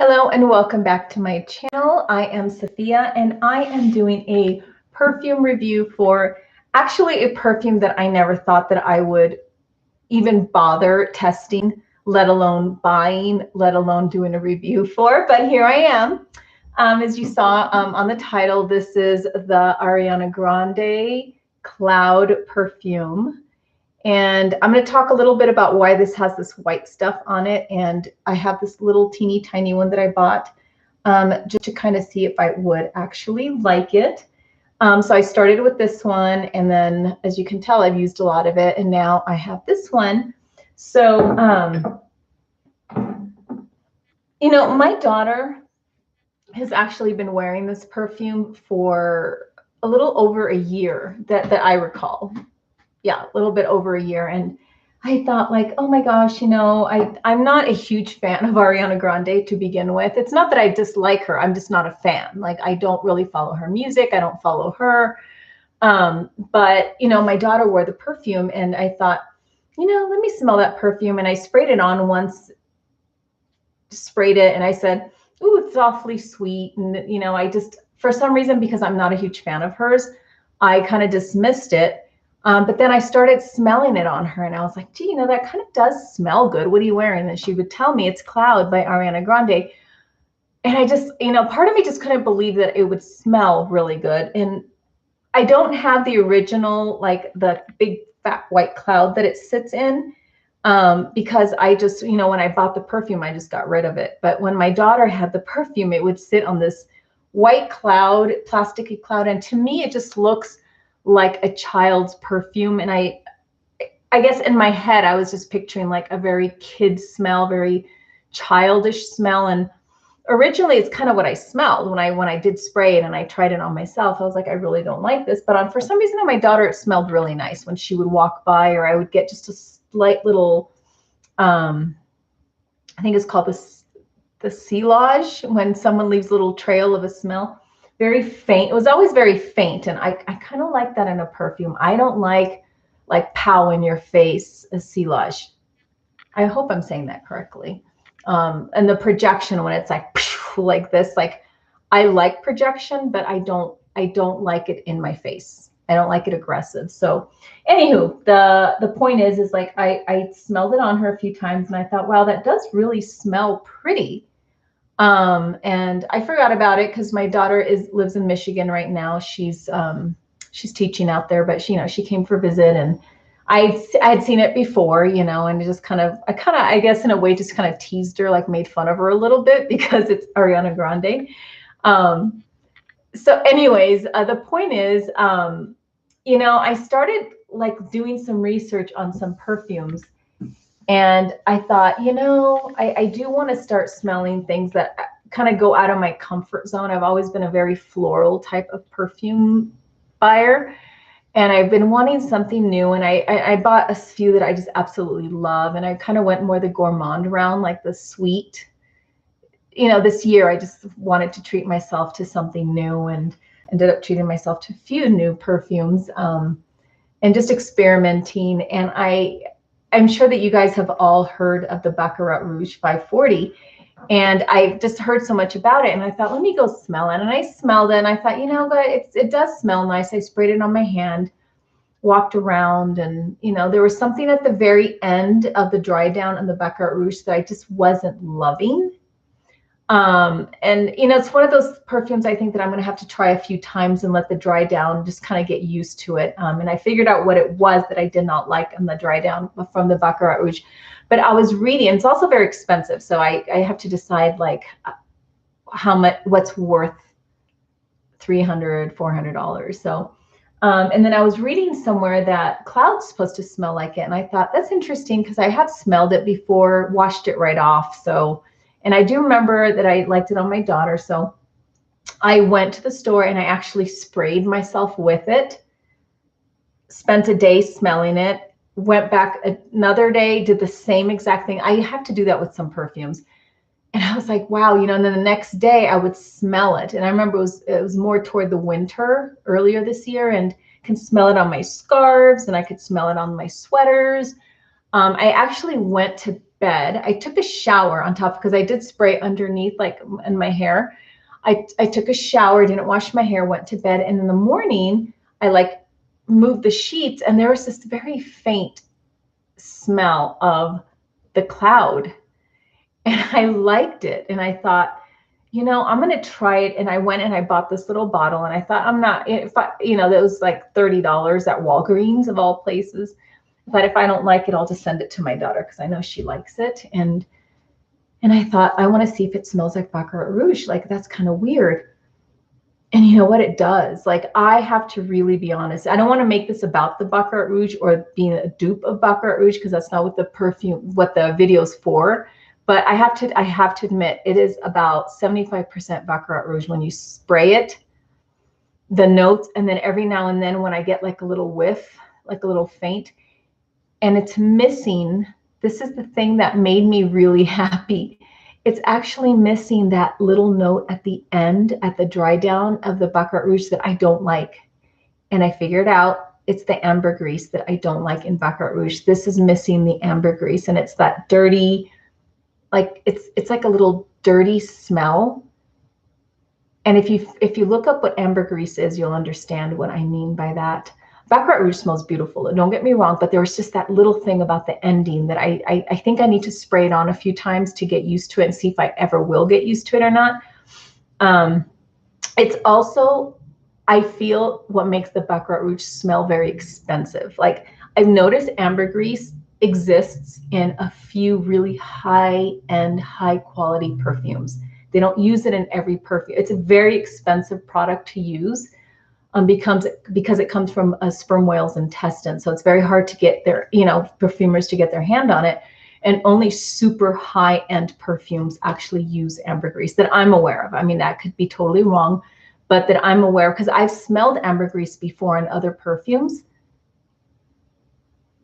Hello and welcome back to my channel. I am Sophia and I am doing a perfume review for actually a perfume that I never thought that I would even bother testing, let alone buying, let alone doing a review for, but here I am. As you saw on the title, this is the Ariana Grande CLOUD perfume. And I'm going to talk a little bit about why this has this white stuff on it. And I have this little teeny tiny one that I bought just to kind of see if I would actually like it. So I started with this one, and then as you can tell, I've used a lot of it, and now I have this one. So, my daughter has actually been wearing this perfume for a little over a year that I recall. Yeah, a little bit over a year. And I thought, like, oh my gosh, I'm not a huge fan of Ariana Grande to begin with. It's not that I dislike her. I'm just not a fan. Like, I don't really follow her music. I don't follow her. But, my daughter wore the perfume and I thought, let me smell that perfume. And I sprayed it on once, sprayed it, and I said, ooh, it's awfully sweet. And, I just, for some reason, because I'm not a huge fan of hers, I kind of dismissed it. But then I started smelling it on her and I was like, gee, that kind of does smell good. What are you wearing? And she would tell me it's Cloud by Ariana Grande. And I just, part of me just couldn't believe that it would smell really good. And I don't have the original, like the big fat white cloud that it sits in because I just, when I bought the perfume, I just got rid of it. But when my daughter had the perfume, it would sit on this white cloud, plasticky cloud. And to me, it just looks like a child's perfume. And I guess in my head, I was just picturing like a very kid smell, very childish smell. And originally it's kind of what I smelled when I did spray it and I tried it on myself. I was like, I really don't like this. But for some reason on my daughter, it smelled really nice when she would walk by, or I would get just a slight little, I think it's called the silage, when someone leaves a little trail of a smell. Very faint. It was always very faint. And I kind of like that in a perfume. I don't like pow in your face, a silage. I hope I'm saying that correctly. And the projection, when it's like this, like I like projection, but I don't like it in my face. I don't like it aggressive. So anywho, the point is like I smelled it on her a few times and I thought, wow, that does really smell pretty. And I forgot about it because my daughter lives in Michigan right now. She's teaching out there, but she came for a visit, and I had seen it before, and it just I guess in a way just kind of teased her, like made fun of her a little bit because it's Ariana Grande. So anyways, the point is, I started like doing some research on some perfumes. And I thought, I do want to start smelling things that kind of go out of my comfort zone. I've always been a very floral type of perfume buyer. And I've been wanting something new. And I bought a few that I just absolutely love. And I kind of went more the gourmand round, like the sweet. This year I just wanted to treat myself to something new and ended up treating myself to a few new perfumes and just experimenting. And I'm sure that you guys have all heard of the Baccarat Rouge 540, and I just heard so much about it, and I thought, let me go smell it. And I smelled it, and I thought, but it does smell nice. I sprayed it on my hand, walked around, and there was something at the very end of the dry down in the Baccarat Rouge that I just wasn't loving. And it's one of those perfumes I think that I'm going to have to try a few times and let the dry down just kind of get used to it. And I figured out what it was that I did not like in the dry down from the Baccarat Rouge. But I was reading, and it's also very expensive. So I have to decide like how much, what's worth $300, $400. So, and then I was reading somewhere that Cloud's supposed to smell like it. And I thought that's interesting because I had smelled it before, washed it right off. So, and I do remember that I liked it on my daughter. So I went to the store and I actually sprayed myself with it, spent a day smelling it, went back another day, did the same exact thing. I have to do that with some perfumes. And I was like, wow, and then the next day I would smell it. And I remember it was more toward the winter earlier this year, and can smell it on my scarves and I could smell it on my sweaters. I actually went to bed. I took a shower on top because I did spray underneath, like in my hair. I took a shower, didn't wash my hair, went to bed. And in the morning, I like moved the sheets and there was this very faint smell of the cloud. And I liked it. And I thought, you know, I'm going to try it. And I went and I bought this little bottle and I thought, I'm not, if I, you know, that was like $30 at Walgreens of all places. But if I don't like it, I'll just send it to my daughter because I know she likes it. And I thought, I want to see if it smells like Baccarat Rouge. Like, that's kind of weird. And you know what? It does. Like, I have to really be honest. I don't want to make this about the Baccarat Rouge or being a dupe of Baccarat Rouge because that's not what the perfume, what the video's for. But I have to admit, it is about 75% Baccarat Rouge when you spray it, the notes, and then every now and then when I get like a little whiff, like a little faint, and it's missing. This is the thing that made me really happy. It's actually missing that little note at the end, at the dry down of the Baccarat Rouge that I don't like. And I figured out it's the ambergris that I don't like in Baccarat Rouge. This is missing the ambergris, and it's that dirty, like it's like a little dirty smell. And if you look up what ambergris is, you'll understand what I mean by that. Baccarat Rouge smells beautiful, don't get me wrong, but there was just that little thing about the ending that I think I need to spray it on a few times to get used to it and see if I ever will get used to it or not. It's also, I feel, what makes the Baccarat Rouge smell very expensive. Like, I've noticed ambergris exists in a few really high-end, high-quality perfumes. They don't use it in every perfume. It's a very expensive product to use. Because it comes from sperm whale's intestine. So it's very hard to get their, you know, perfumers to get their hand on it. And only super high-end perfumes actually use ambergris that I'm aware of. I mean, that could be totally wrong, but that I'm aware of, because I've smelled ambergris before in other perfumes.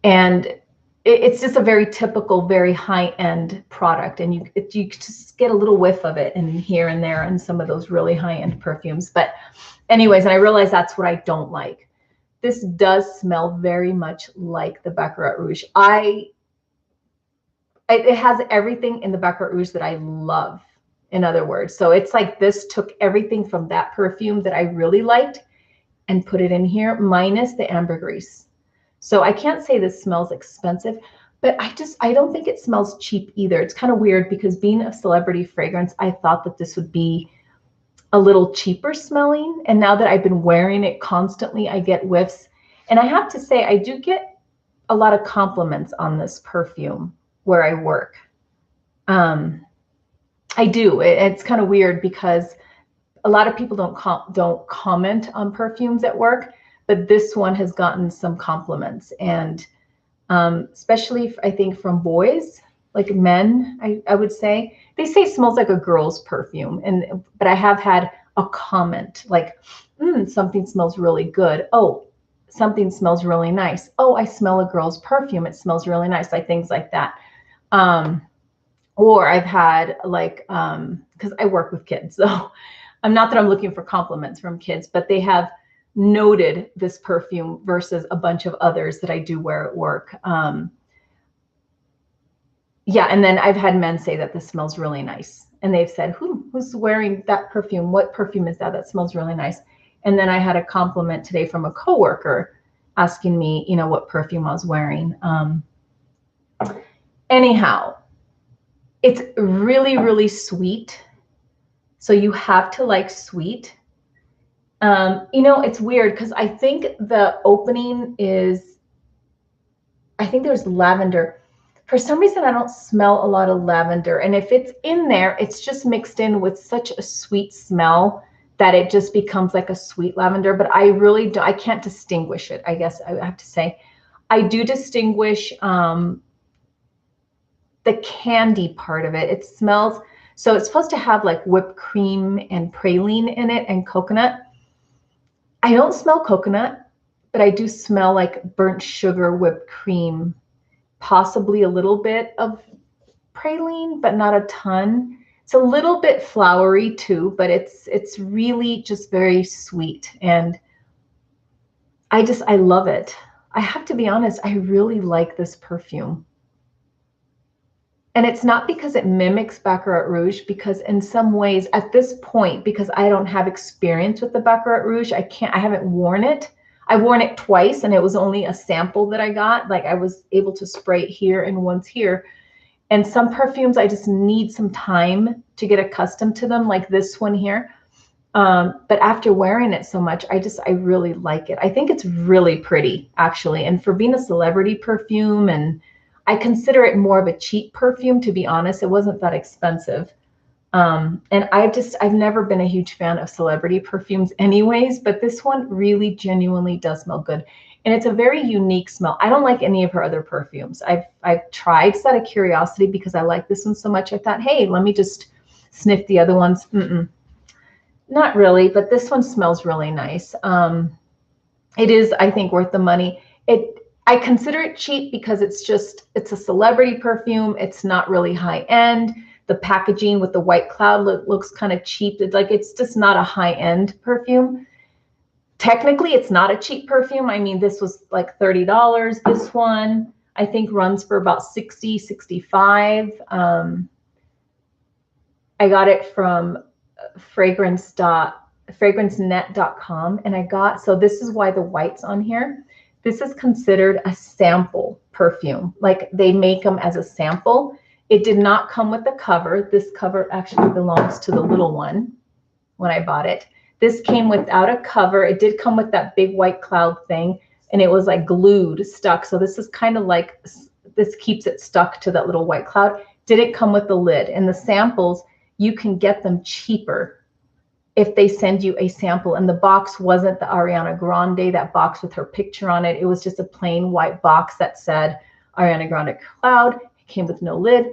And it's just a very typical, very high-end product. And you just get a little whiff of it in here and there in some of those really high-end perfumes. But anyways, and I realize that's what I don't like. This does smell very much like the Baccarat Rouge. It has everything in the Baccarat Rouge that I love, in other words. So it's like this took everything from that perfume that I really liked and put it in here, minus the ambergris. So I can't say this smells expensive, but I don't think it smells cheap either. It's kind of weird because being a celebrity fragrance, I thought that this would be a little cheaper smelling. And now that I've been wearing it constantly, I get whiffs. And I have to say, I do get a lot of compliments on this perfume where I work. I do. It's kind of weird because a lot of people don't comment on perfumes at work, but this one has gotten some compliments. And especially, I think, from boys, like men, I would say. They say it smells like a girl's perfume, but I have had a comment like, something smells really good. Oh, something smells really nice. Oh, I smell a girl's perfume. It smells really nice, like things like that. Or I've had like, because I work with kids, so I'm not that I'm looking for compliments from kids, but they have noted this perfume versus a bunch of others that I do wear at work. Yeah, and then I've had men say that this smells really nice. And they've said, who's wearing that perfume? What perfume is that? That smells really nice. And then I had a compliment today from a coworker asking me, you know, what perfume I was wearing. Anyhow, it's really, really sweet. So you have to like sweet. You know, it's weird because I think the opening is, I think there's lavender. For some reason, I don't smell a lot of lavender. And if it's in there, it's just mixed in with such a sweet smell that it just becomes like a sweet lavender. But I really don't, I can't distinguish it, I guess I have to say. I do distinguish the candy part of it. It smells, so it's supposed to have like whipped cream and praline in it and coconut. I don't smell coconut, but I do smell like burnt sugar, whipped cream, possibly a little bit of praline, but not a ton. It's a little bit flowery too, but it's really just very sweet. And I love it. I have to be honest, I really like this perfume. And it's not because it mimics Baccarat Rouge, because in some ways at this point, because I don't have experience with the Baccarat Rouge, I haven't worn it. I've worn it twice and it was only a sample that I got. Like I was able to spray it here and once here. And some perfumes, I just need some time to get accustomed to them, like this one here. But after wearing it so much, I really like it. I think it's really pretty, actually. And for being a celebrity perfume, and I consider it more of a cheap perfume, to be honest. It wasn't that expensive. And I've never been a huge fan of celebrity perfumes anyways, but this one really genuinely does smell good. And it's a very unique smell. I don't like any of her other perfumes. I've tried just out of curiosity because I like this one so much. I thought, hey, let me just sniff the other ones. Not really, but this one smells really nice. It is, I think, worth the money. I consider it cheap because it's a celebrity perfume. It's not really high end. The packaging with the white cloud looks kind of cheap. It's just not a high end perfume. Technically, it's not a cheap perfume. I mean, this was like $30. This one, I think, runs for about $60, $65. I got it from fragrancenet.com, and so this is why the white's on here. This is considered a sample perfume. Like they make them as a sample. It did not come with the cover. This cover actually belongs to the little one when I bought it. This came without a cover. It did come with that big white cloud thing, and it was like glued, stuck. So this is kind of like, this keeps it stuck to that little white cloud. Didn't come with the lid. And the samples, you can get them cheaper if they send you a sample. And the box wasn't the Ariana Grande, that box with her picture on it. It was just a plain white box that said Ariana Grande CLOUD. It came with no lid.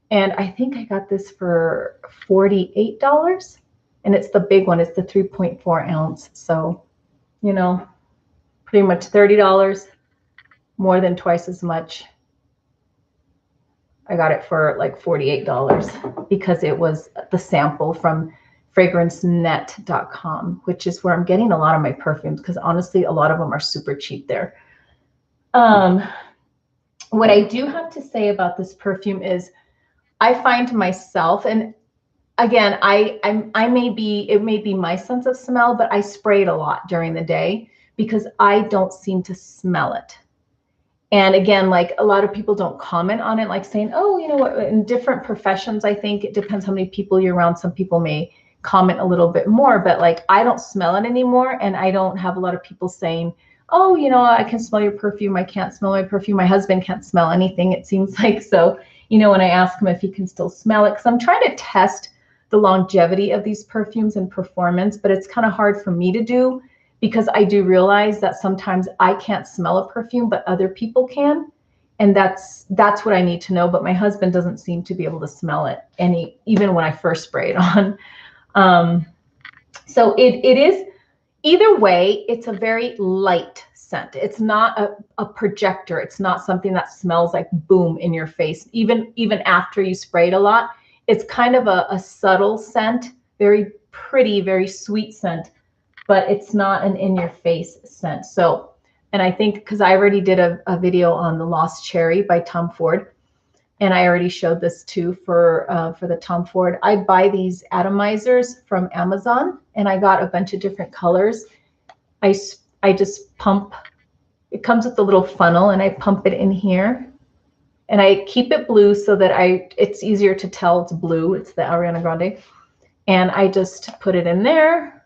And I think I got this for $48. And it's the big one. It's the 3.4 ounce. So, you know, pretty much $30, more than twice as much. I got it for like $48 because it was the sample from fragrancenet.com, which is where I'm getting a lot of my perfumes, because honestly, a lot of them are super cheap there. What I do have to say about this perfume is I find myself, and again, it may be my sense of smell, but I spray it a lot during the day because I don't seem to smell it. And again, like a lot of people don't comment on it, like saying, oh, you know what, in different professions, I think it depends how many people you're around. Some people may comment a little bit more, but like I don't smell it anymore. And I don't have a lot of people saying, oh, you know, I can smell your perfume. I can't smell my perfume. My husband can't smell anything, it seems like. So, you know, when I ask him if he can still smell it, because I'm trying to test the longevity of these perfumes and performance, but it's kind of hard for me to do because I do realize that sometimes I can't smell a perfume, but other people can. And that's what I need to know. But my husband doesn't seem to be able to smell it even when I first spray it on. So it is, either way, it's a very light scent. It's not a projector. It's not something that smells like boom in your face. Even after you spray it a lot, it's kind of a subtle scent, very pretty, very sweet scent, but it's not an in-your-face scent. So, and I think because I already did a video on the Lost Cherry by Tom Ford, and I already showed this too for the Tom Ford. I buy these atomizers from Amazon, and I got a bunch of different colors. I just pump. It comes with a little funnel, and I pump it in here. And I keep it blue so that it's easier to tell it's blue. It's the Ariana Grande. And I just put it in there,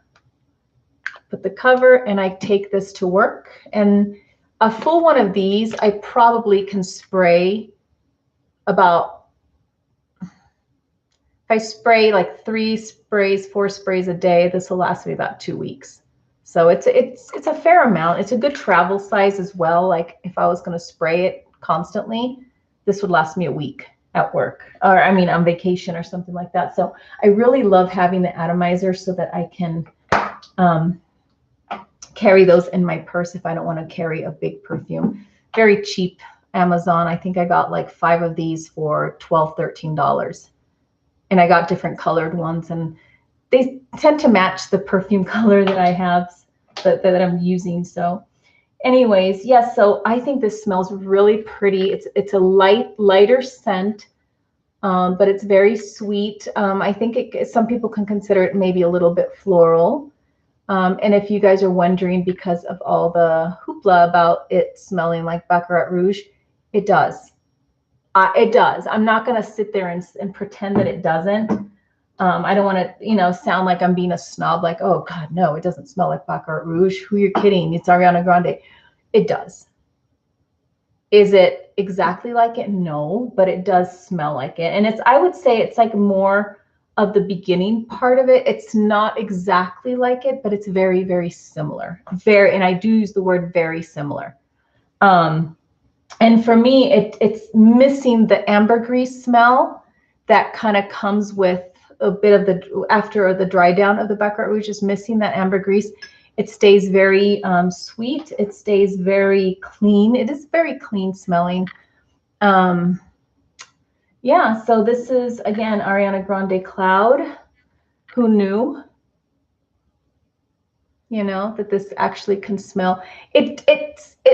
put the cover, and I take this to work. And a full one of these, I probably can spray about, if I spray like 3 sprays, 4 sprays a day, this will last me about 2 weeks. So it's a fair amount. It's a good travel size as well. Like if I was going to spray it constantly, this would last me a week at work, or I mean on vacation or something like that. So I really love having the atomizer so that I can carry those in my purse if I don't want to carry a big perfume. Very cheap, Amazon. I think I got like 5 of these for $12, $13. And I got different colored ones, and they tend to match the perfume color that I have, that I'm using. So anyways, yes, so I think this smells really pretty. It's a lighter scent. but it's very sweet. I think some people can consider it maybe a little bit floral. And if you guys are wondering, because of all the hoopla about it smelling like Baccarat Rouge, it does. It does. I'm not going to sit there and pretend that it doesn't. I don't want to, sound like I'm being a snob, like, oh God, no, it doesn't smell like Baccarat Rouge. Who you're kidding? It's Ariana Grande. It does. Is it exactly like it? No, but it does smell like it. And I would say it's like more of the beginning part of it. It's not exactly like it, but it's very, very similar. And I do use the word very similar. And for me, it's missing the ambergris smell that kind of comes with a bit of after the dry down of the Baccarat Rouge, is missing that ambergris. It stays very sweet. It stays very clean. It is very clean smelling. Yeah, so this is, again, Ariana Grande Cloud. Who knew? That this actually can smell. It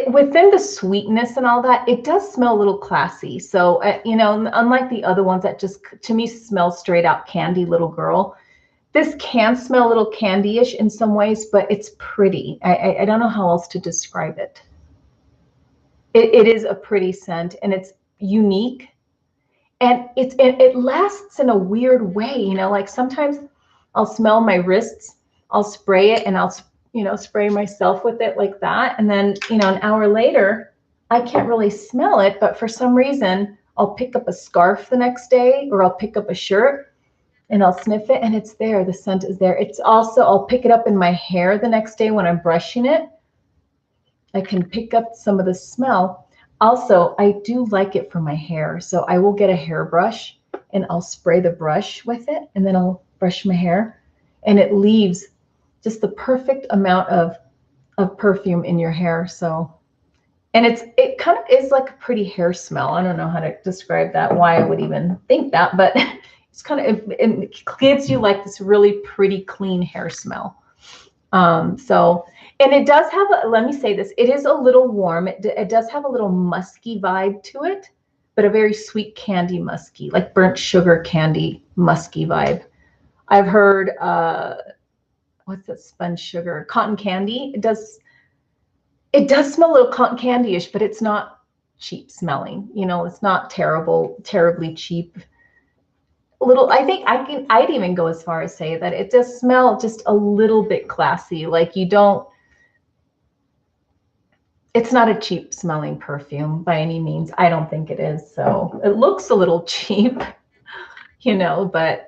within the sweetness and all that, it does smell a little classy. So, unlike the other ones that just, to me, smell straight out candy, little girl, this can smell a little candy-ish in some ways, but it's pretty. I don't know how else to describe it. It is a pretty scent, and it's unique, and it lasts in a weird way. Like sometimes I'll smell my wrists, I'll spray it, and I'll spray myself with it like that, and then an hour later I can't really smell it, but for some reason I'll pick up a scarf the next day, or I'll pick up a shirt and I'll sniff it, and it's there. The scent is there. It's also, I'll pick it up in my hair the next day when I'm brushing it. I can pick up some of the smell. Also, I do like it for my hair, so I will get a hairbrush and I'll spray the brush with it, and then I'll brush my hair, and it leaves just the perfect amount of perfume in your hair. So, and it kind of is like a pretty hair smell. I don't know how to describe that, why I would even think that, but it's kind of, it gives you like this really pretty clean hair smell. So, and it does have let me say this, it is a little warm. It does have a little musky vibe to it, but a very sweet candy musky, like burnt sugar candy musky vibe. I've heard, what's that sponge sugar? Cotton candy. It does smell a little cotton candy-ish, but it's not cheap smelling. It's not terribly cheap. I think I'd even go as far as say that it does smell just a little bit classy. Like it's not a cheap smelling perfume by any means. I don't think it is. So it looks a little cheap, but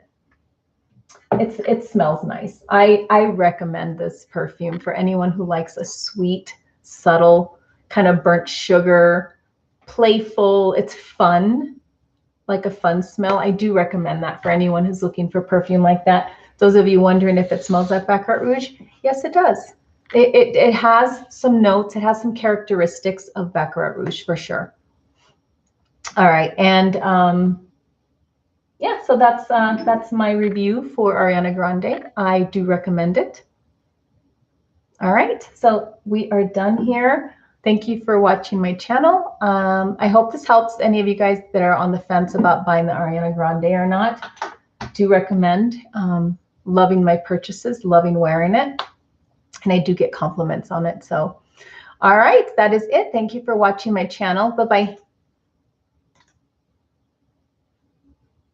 it smells nice. I recommend this perfume for anyone who likes a sweet, subtle, kind of burnt sugar, playful. It's fun, like a fun smell. I do recommend that for anyone who's looking for perfume like that. Those of you wondering if it smells like Baccarat Rouge, yes, it does. It has some notes. It has some characteristics of Baccarat Rouge for sure. All right, and yeah, so that's my review for Ariana Grande. I do recommend it. All right, so we are done here. Thank you for watching my channel. I hope this helps any of you guys that are on the fence about buying the Ariana Grande or not. Do recommend. Loving my purchases, loving wearing it, and I do get compliments on it. So, all right, that is it. Thank you for watching my channel. Bye-bye.